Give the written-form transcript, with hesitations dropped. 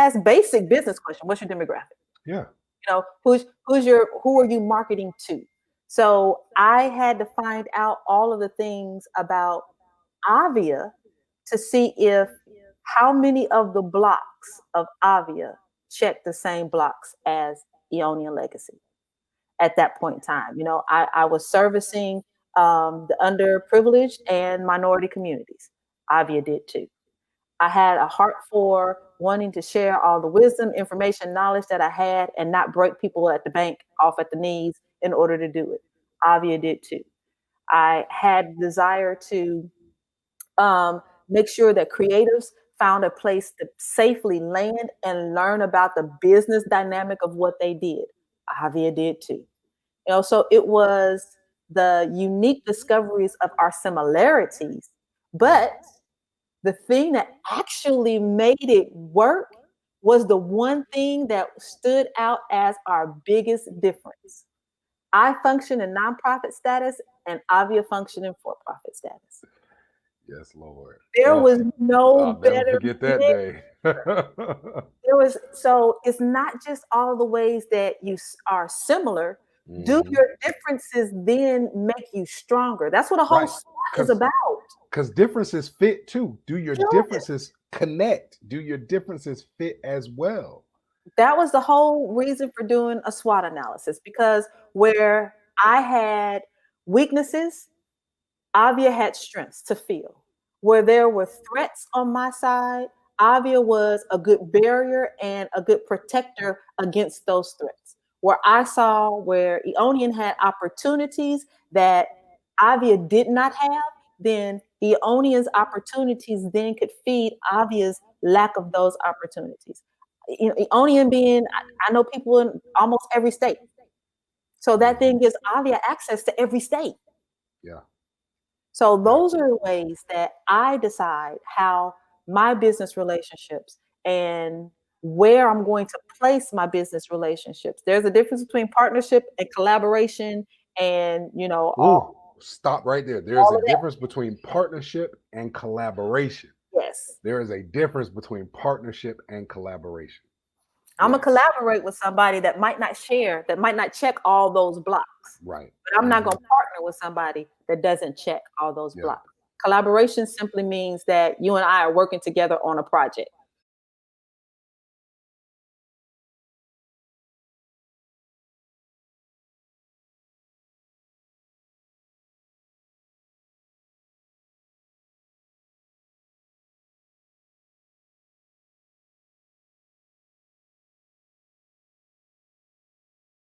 ask basic business question. What's your demographic? Yeah. You know, who are you marketing to? So I had to find out all of the things about Avia to see if how many of the blocks of Avia check the same blocks as Eonian Legacy at that point in time. You know, I was servicing the underprivileged and minority communities. Avia did too. I had a heart for wanting to share all the wisdom, information, knowledge that I had and not break people at the bank off at the knees in order to do it. Avia did too. I had desire to make sure that creatives found a place to safely land and learn about the business dynamic of what they did. Avia did too. You know, so it was the unique discoveries of our similarities, but the thing that actually made it work was the one thing that stood out as our biggest difference. I function in nonprofit status and Avia function in for-profit status. Yes, Lord. There was no I'll never better forget that day. there was, so it's not just all the ways that you are similar. Do Mhm. your differences then make you stronger? That's what a whole Right. SWOT is about. Because differences fit too. Do your Sure. differences connect? Do your differences fit as well? That was the whole reason for doing a SWOT analysis, because where I had weaknesses, Avia had strengths to fill. Where there were threats on my side, Avia was a good barrier and a good protector against those threats. Where I saw where Eonian had opportunities that Avia did not have, then Eonian's opportunities then could feed Avia's lack of those opportunities. You know, Eonian being, I know people in almost every state. So that then gives Avia access to every state. Yeah. So those are the ways that I decide how my business relationships and where I'm going to place my business relationships. There's a difference between partnership and collaboration and, you know, Ooh, stop right there. There's all a of that. difference between partnership and collaboration. Yes. There is a difference between partnership and collaboration. I'm Yes. gonna collaborate with somebody that might not share, that might not check all those blocks. Right. But I'm not gonna partner with somebody that doesn't check all those blocks. Collaboration simply means that you and I are working together on a project.